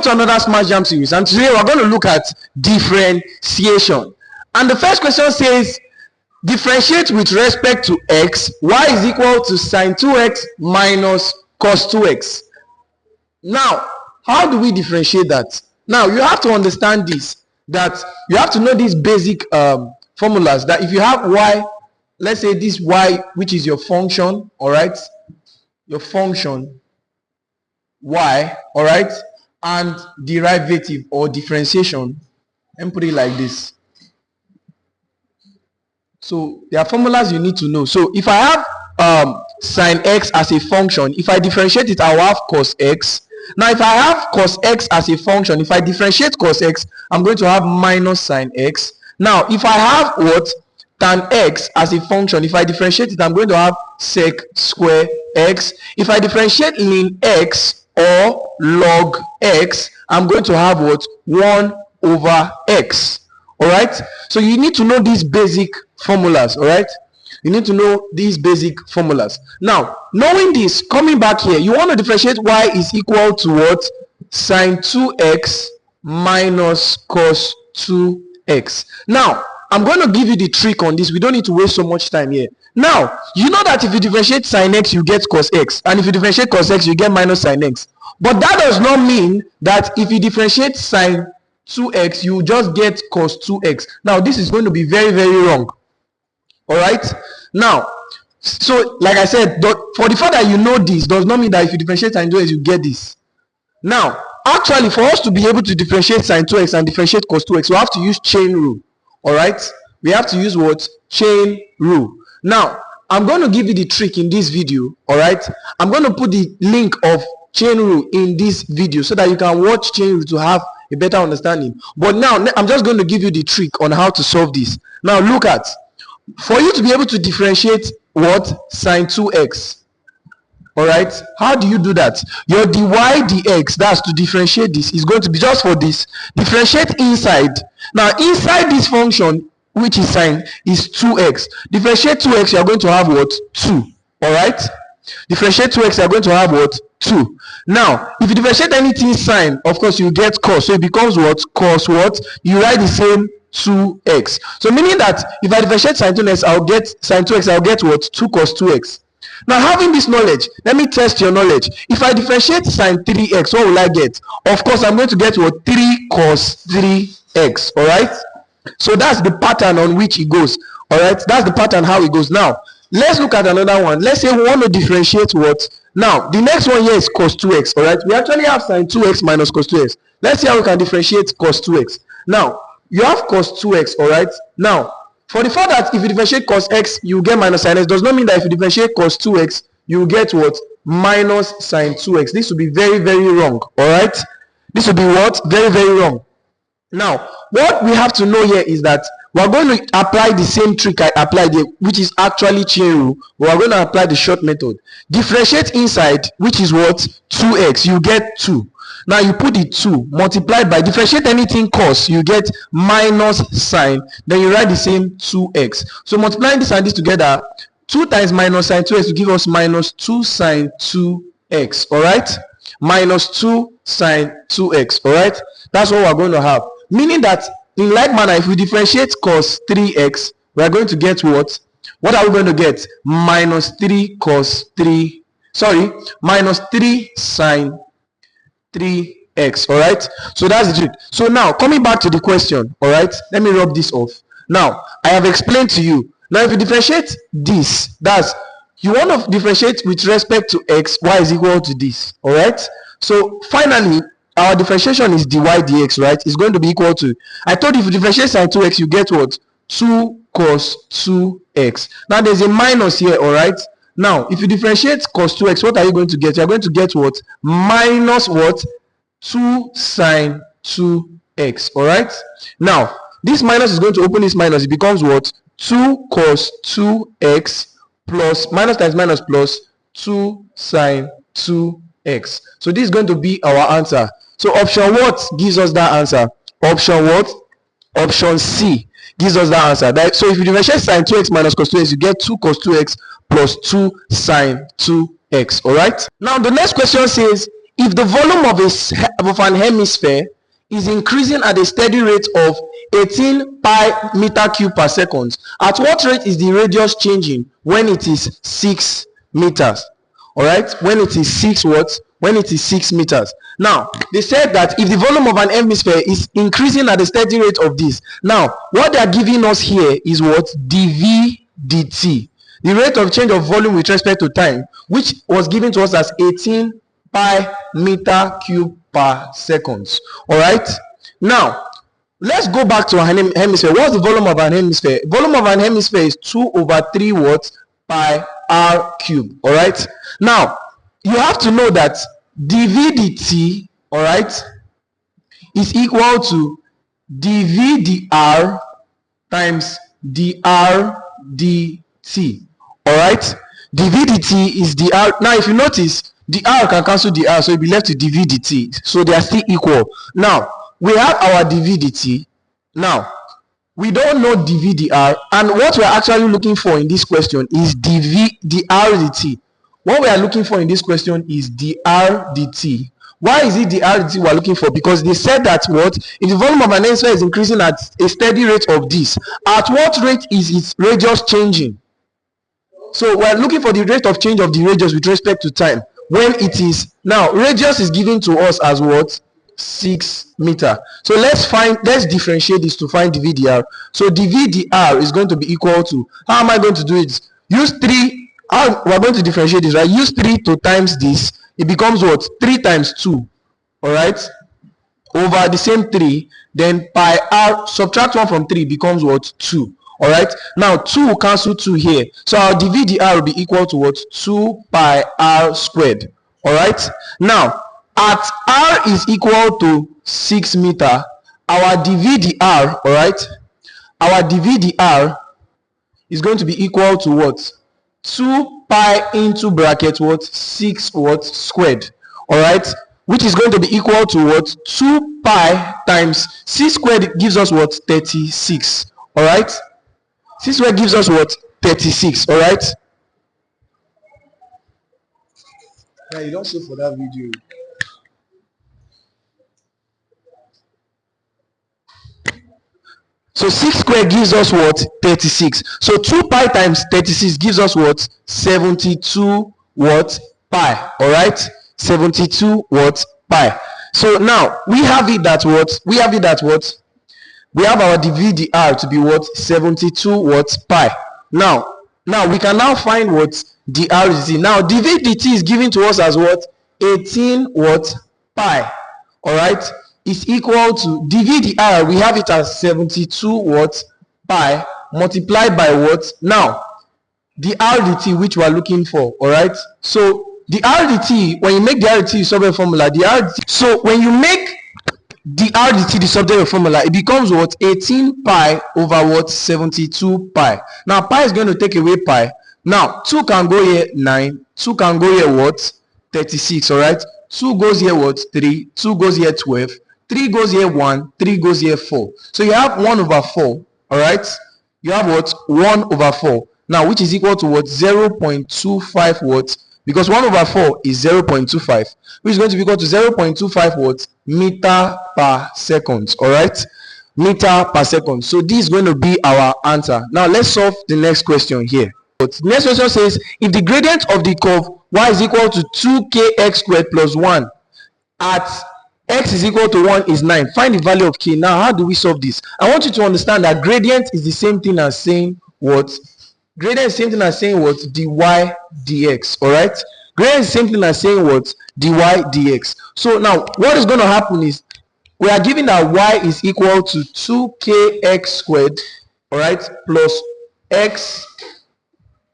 Welcome to another Smart Jam series, and today we're going to look at differentiation. And the first question says, differentiate with respect to x, y is equal to sine 2x minus cos 2x. Now, how do we differentiate that? Now, you have to understand this, that you have to know these basic formulas, that if you have y, let's say this y, which is your function, all right, your function y, all right, and derivative or differentiation, and put it like this. So there are formulas you need to know. So if I have sine x as a function, if I differentiate it, I will have cos x. Now if I have cos x as a function, if I differentiate cos x, I'm going to have minus sine x. Now if I have what? Tan x as a function, if I differentiate it, I'm going to have sec square x. If I differentiate ln x or log x, I'm going to have what? 1 over x. All right, so you need to know these basic formulas. All right, you need to know these basic formulas. Now, knowing this, coming back here, you want to differentiate y is equal to what? Sine 2x minus cos 2x. Now I'm going to give you the trick on this. We don't need to waste so much time here. Now, you know that if you differentiate sine x, you get cos x, and if you differentiate cos x, you get minus sine x. But that does not mean that if you differentiate sine 2x, you just get cos 2x. Now, this is going to be very, very wrong. All right? Now, so like I said, for the fact that you know this does not mean that if you differentiate sine 2x, you get this. Now, actually, for us to be able to differentiate sine 2x and differentiate cos 2x, we have to use chain rule. All right, we have to use what? Chain rule. Now I'm going to give you the trick in this video. All right, I'm going to put the link of chain rule in this video so that you can watch chain rule to have a better understanding. But now I'm just going to give you the trick on how to solve this. Now look at, for you to be able to differentiate what? Sine 2x. All right, how do you do that? Your dy dx, that's to differentiate this, is going to be just for this. Differentiate inside. Now inside this function, which is sine, is 2x. Differentiate 2x, you are going to have what? 2. All right, differentiate 2x, you are going to have what? 2. Now if you differentiate anything sine, of course you get cos, so it becomes what? Cos what? You write the same 2x. So meaning that if I differentiate sine 2x, I'll get sine 2x, I'll get what? 2 cos 2x. Now having this knowledge, let me test your knowledge. If I differentiate sine 3x, what will I get? Of course I'm going to get what? 3 cos 3x. All right, so that's the pattern on which it goes. All right, that's the pattern how it goes. Now let's look at another one. Let's say we want to differentiate what? Now the next one here is cos 2x. All right, we actually have sine 2x minus cos 2x. Let's see how we can differentiate cos 2x. Now you have cos 2x. All right, now for the fact that if you differentiate cos x, you get minus sine x, does not mean that if you differentiate cos 2x, you get what? Minus sine 2x. This will be very, very wrong. All right, this will be what? Very, very wrong. Now what we have to know here is that we're going to apply the same trick I applied here, which is actually chain rule. We're going to apply the short method. Differentiate inside, which is what? 2x, you get 2. Now you put the 2 multiplied by, differentiate anything cos, you get minus sine, then you write the same 2x. So multiplying this and this together, 2 times minus sine 2x will give us minus 2 sine 2x. All right, minus 2 sine 2x. All right, that's what we're going to have. Meaning that in like manner, if we differentiate cos 3x, we are going to get what? What are we going to get? Minus 3 cos 3, sorry, minus 3 sine 3x. All right, so that's the trick. So now coming back to the question, all right, let me rub this off. Now I have explained to you. Now if you differentiate this, that's, you want to differentiate with respect to x, y is equal to this. All right, so finally our differentiation is dy dx, right? It's going to be equal to, I told you if you differentiate sine 2x, you get what? 2 cos 2x. Now there's a minus here. All right, now if you differentiate cos 2x, what are you going to get? You're going to get what? Minus what? 2 sine 2x. All right, now this minus is going to open this minus, it becomes what? 2 cos 2x plus minus times minus plus 2 sine 2x. So this is going to be our answer. So option what gives us that answer? Option what? Option C gives us that answer. So if you differentiate sine 2x minus cos 2x, you get 2 cos 2x plus 2 sine 2x. All right, now the next question says, if the volume of an hemisphere is increasing at a steady rate of 18 pi meter cube per second, at what rate is the radius changing when it is 6 meters? All right, when it is 6 what? When it is 6 meters. Now, they said that if the volume of an hemisphere is increasing at a steady rate of this, now what they are giving us here is what? dv dt, the rate of change of volume with respect to time, which was given to us as 18 pi meter cube per second. All right, now let's go back to an hemisphere. What's the volume of an hemisphere? Volume of an hemisphere is 2/3 what? Pi r cube. All right, now you have to know that dv dt, all right, is equal to dv dr times dr dt. All right, dv dt is dr. Now if you notice, dr can cancel dr, so you'll be left with dv dt, so they are still equal. Now we have our dv dt. Now we don't know dv dr, and what we are actually looking for in this question is dr dt. What we are looking for in this question is dr dt. Why is it dr dt we are looking for? Because they said that what? If the volume of an hemisphere is increasing at a steady rate of this, at what rate is its radius changing? So we are looking for the rate of change of the radius with respect to time. When it is, now radius is given to us as what? 6 meter. So let's differentiate this to find dv dr. So dv dr is going to be equal to, how am I going to do it? Use 3. We're going to differentiate this, right? Use 3 to times this. It becomes what? 3 times 2. All right, over the same 3. Then pi r, subtract 1 from 3, becomes what? 2. All right, now 2 will cancel 2 here, so our dv dr will be equal to what? 2 pi r squared. All right, now at r is equal to 6 meter, our dv dr, all right, our dv dr is going to be equal to what? 2 pi into bracket what? 6 what? Squared. All right, which is going to be equal to what? 2 pi times 6 squared gives us what? 36. All right, 6 squared gives us what? 36. All right, yeah, you don't show for that video. So 6 squared gives us what? 36. So 2 pi times 36 gives us what? 72 what? Pi. All right, 72 what? Pi. So now we have it that what? We have it that what? We have our dv dr to be what? 72 what? Pi. Now we can now find what? dr dt. Now dv dt is given to us as what? 18 what? Pi. All right, is equal to dv dr. We have it as 72 what? Pi multiplied by what? Now dr dt, which we are looking for. All right, so dr dt, when you make dr dt the subject formula, dr dt, so when you make dr dt the subject formula, it becomes what? 18 pi over what? 72 pi. Now pi is going to take away pi. Now 2 can go here 9, 2 can go here what? 36. All right, 2 goes here what? 3, 2 goes here 12, 3 goes here 1, 3 goes here 4. So you have 1 over 4. All right, you have what? 1 over 4. Now which is equal to what? 0.25 what? Because 1 over 4 is 0.25, which is going to be equal to 0.25 what? Meter per second. All right, meter per second. So this is going to be our answer. Now let's solve the next question here. But next question says, if the gradient of the curve y is equal to 2kx squared plus 1 at x is equal to 1 is 9, find the value of k. Now how do we solve this? I want you to understand that gradient is the same thing as saying what? Gradient is the same thing as saying what? Dy dx. All right, gradient is the same thing as saying what? Dy dx. So now what is going to happen is we are given that y is equal to 2kx squared, all right, plus x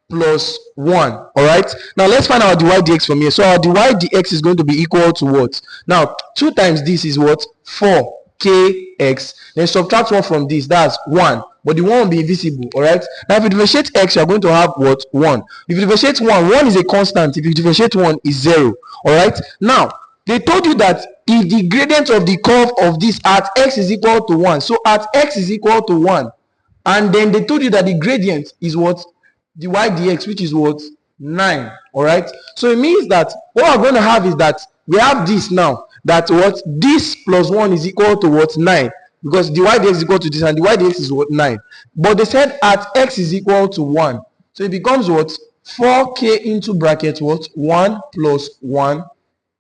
plus 1. All right, now let's find our dy dx from here. So our dy dx is going to be equal to what? Now 2 times this is what? 4kx. Then subtract 1 from this, that's 1, but the 1 will be invisible. All right, now if you differentiate x, you are going to have what? 1. If you differentiate 1 is a constant. If you differentiate 1 is 0. All right, now they told you that if the gradient of the curve of this at x is equal to 1, so at x is equal to 1, and then they told you that the gradient is what? Dy dx, which is what? 9. All right, so it means that what we're going to have is that we have this now, that what this plus 1 is equal to what 9, because dy dx is equal to this and dy dx is what 9. But they said at x is equal to 1, so it becomes what 4k into bracket what 1 plus 1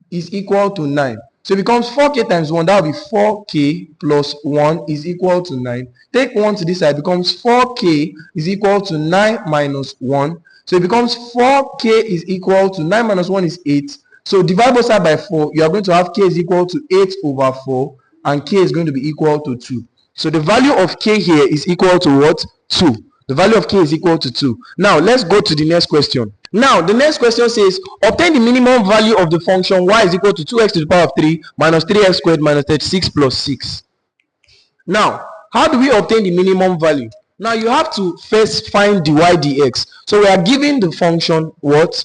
is equal to 9. So it becomes 4k times 1, that will be 4k plus 1 is equal to 9. Take 1 to this side, it becomes 4k is equal to 9 minus 1. So it becomes 4k is equal to 9 minus 1 is 8. So divide both sides by 4, you are going to have k is equal to 8 over 4, and k is going to be equal to 2. So the value of k here is equal to what? 2. The value of k is equal to 2. Now let's go to the next question. Now the next question says, obtain the minimum value of the function y is equal to 2x to the power of 3 minus 3x squared minus 36 plus 6. Now, how do we obtain the minimum value? Now you have to first find dy dx. So we are given the function what?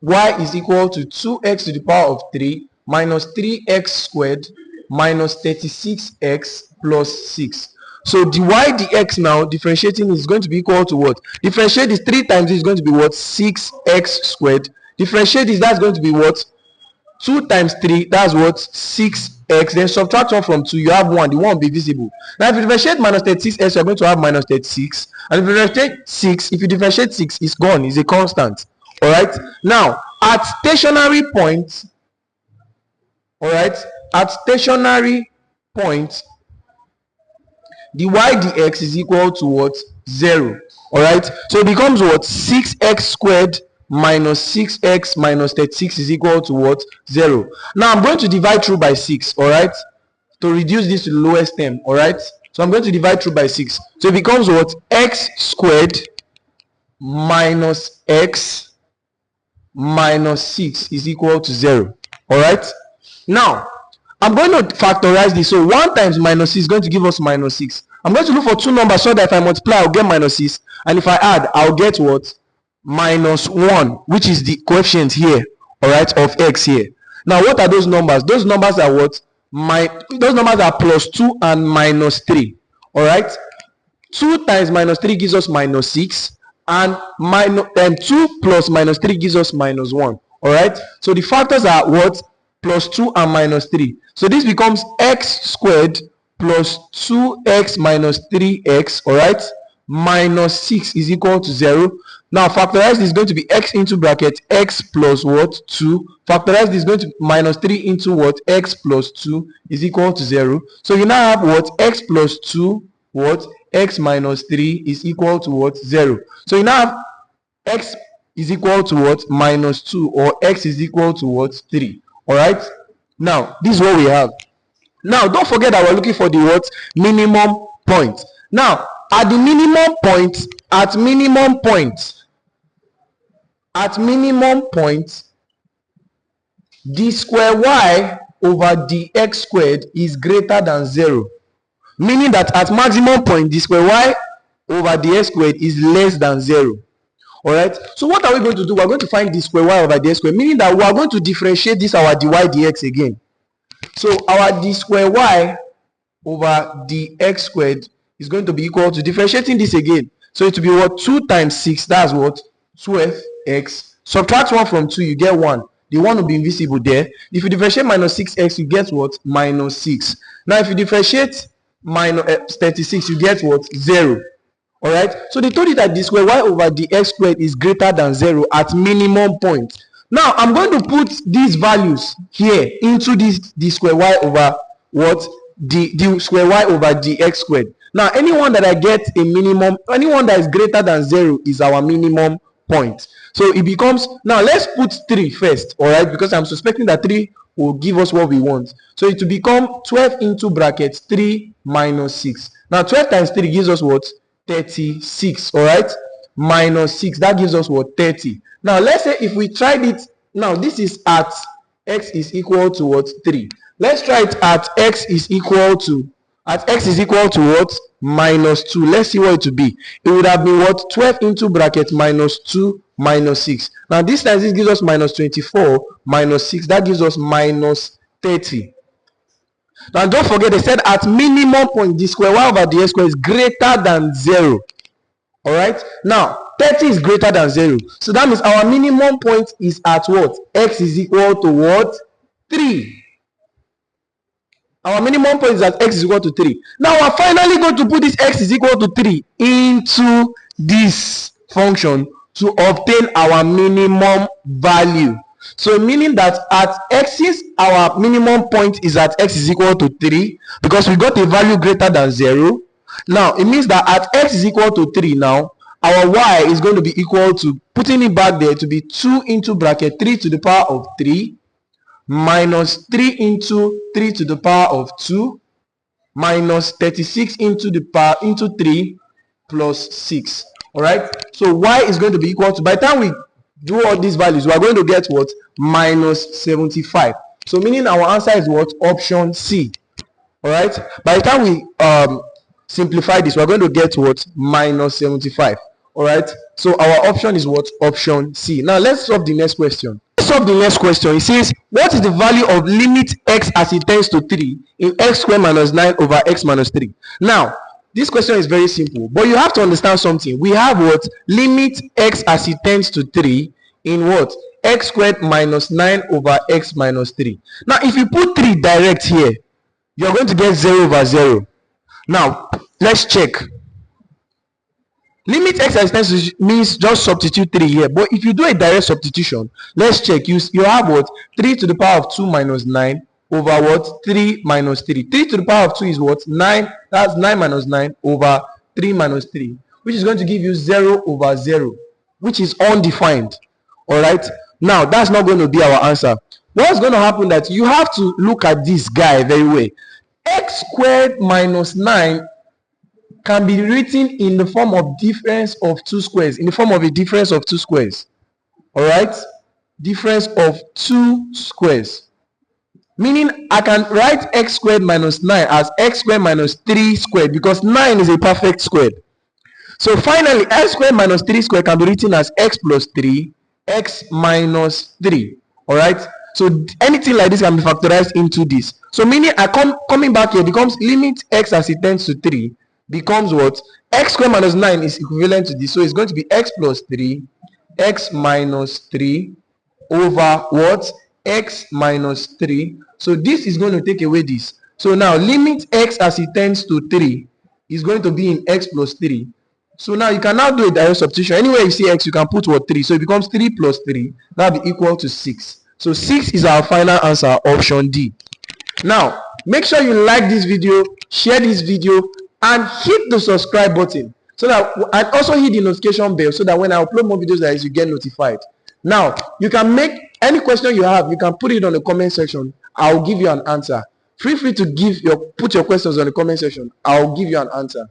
Y is equal to 2x to the power of 3 minus 3x squared minus 36x plus 6. So dy dx now, differentiating is going to be equal to what? Differentiate is 3 times is going to be what? 6x squared. Differentiate is, that's going to be what? 2 times 3, that's what? 6x. Then subtract 1 from 2, you have 1. The 1 will be visible. Now if you differentiate minus 36x, you're going to have minus 36. And if you differentiate 6, if you differentiate 6, it's gone. It's a constant. Alright? Now, at stationary points, alright? At stationary points, dy dx is equal to what? 0. Alright? So it becomes what? 6x squared minus 6x minus 36 is equal to what? 0. Now I'm going to divide through by 6. Alright? To reduce this to the lowest term. Alright? So I'm going to divide through by 6. So it becomes what? X squared minus x minus 6 is equal to 0. Alright? Now I'm going to factorize this. So 1 times minus 6 is going to give us minus 6. I'm going to look for two numbers so that if I multiply, I'll get minus 6. And if I add, I'll get what? Minus 1, which is the coefficient here, alright, of x here. Now, what are those numbers? Those numbers are what? Those numbers are plus 2 and minus 3. Alright? 2 times minus 3 gives us minus 6. And 2 plus minus 3 gives us minus 1. Alright? So the factors are what? Plus 2 and minus 3. So this becomes x squared plus 2x minus 3x, alright, minus 6 is equal to 0. Now factorize this is going to be x into bracket x plus what? 2. Factorize this is going to be minus 3 into what? X plus 2 is equal to 0. So you now have what? X plus 2 what? X minus 3 is equal to what? 0. So you now have x is equal to what? Minus 2, or x is equal to what? 3. Alright? Now, this is what we have. Now, don't forget that we're looking for the what? Minimum point. Now, at the minimum point, d square y over dx squared is greater than 0. Meaning that at maximum point, d square y over dx squared is less than 0. Alright, so what are we going to do? We're going to find d square y over dx squared, meaning that we are going to differentiate this our dy dx again. So our d square y over dx squared is going to be equal to differentiating this again. So it will be what? 2 times 6, that's what? 12x. Subtract 1 from 2, you get 1. The 1 will be invisible there. If you differentiate minus 6x, you get what? Minus 6. Now if you differentiate minus 36, you get what? 0. Alright, so they told you that d square y over dx squared is greater than 0 at minimum point. Now I'm going to put these values here into this d square y over what? D square y over dx squared. Now anyone that I get a minimum, anyone that is greater than 0 is our minimum point. So it becomes, now let's put 3 first, alright, because I'm suspecting that 3 will give us what we want. So it will become 12 into brackets 3 minus 6. Now 12 times 3 gives us what? 36. Alright, minus 6, that gives us what? 30. Now let's say if we tried it, now this is at x is equal to what? 3. Let's try it at x is equal to what? Minus 2. Let's see what it will be. It would have been what? 12 into bracket minus 2 minus 6. Now this time this gives us minus 24 minus 6, that gives us minus 30. Now don't forget, they said at minimum point d square y over dx squared is greater than 0. Alright, now 30 is greater than 0. So that means our minimum point is at what? X is equal to what? 3. Our minimum point is that x is equal to 3. Now we're finally going to put this x is equal to 3 into this function to obtain our minimum value. So meaning that at x, since our minimum point is at x is equal to 3, because we got a value greater than 0, now it means that at x is equal to 3 now, our y is going to be equal to, putting it back there, to be 2 into bracket 3 to the power of 3 minus 3 into 3 to the power of 2 minus 36 into the power into 3 plus 6. All right, so y is going to be equal to, by the time we do all these values, we are going to get what? Minus 75. So meaning our answer is what? Option C. All right, by the time we simplify this, we are going to get what? Minus 75. All right, so our option is what? Option C. Now let's solve the next question. Let's solve the next question. It says, what is the value of limit x as it tends to 3 in x squared minus 9 over x minus 3? Now this question is very simple, but you have to understand something. We have what? Limit x as it tends to 3 in what? X squared minus 9 over x minus 3. Now if you put 3 direct here, you're going to get 0 over 0. Now let's check. Limit x as it tends to means just substitute 3 here, but if you do a direct substitution, let's check. You have what? 3 to the power of 2 minus 9 over what? 3 minus 3. 3 to the power of 2 is what? 9. That's 9 minus 9 over 3 minus 3, which is going to give you 0 over 0, which is undefined. All right, now that's not going to be our answer. What's going to happen that you have to look at this guy very well. X squared minus 9 can be written in the form of difference of two squares, in the form of a difference of two squares. All right, difference of two squares, meaning I can write x squared minus 9 as x squared minus 3 squared, because 9 is a perfect square. So finally x squared minus 3 squared can be written as x plus 3, x minus 3. All right, so anything like this can be factorized into this. So meaning coming back here becomes limit x as it tends to 3 becomes what? X squared minus 9 is equivalent to this, so it's going to be x plus 3, x minus 3 over what? X minus 3. So this is going to take away this. So now limit x as it tends to 3 is going to be in x plus 3. So now you can now do a direct substitution. Anywhere you see x, you can put what? 3. So it becomes 3 plus 3. That will be equal to 6. So 6 is our final answer, option D. Now make sure you like this video, share this video, and hit the subscribe button, so that, and also hit the notification bell, so that when I upload more videos like this, you get notified. Now you can make any question you have, you can put it on the comment section. I'll give you an answer. Feel free to put your questions on the comment section. I'll give you an answer.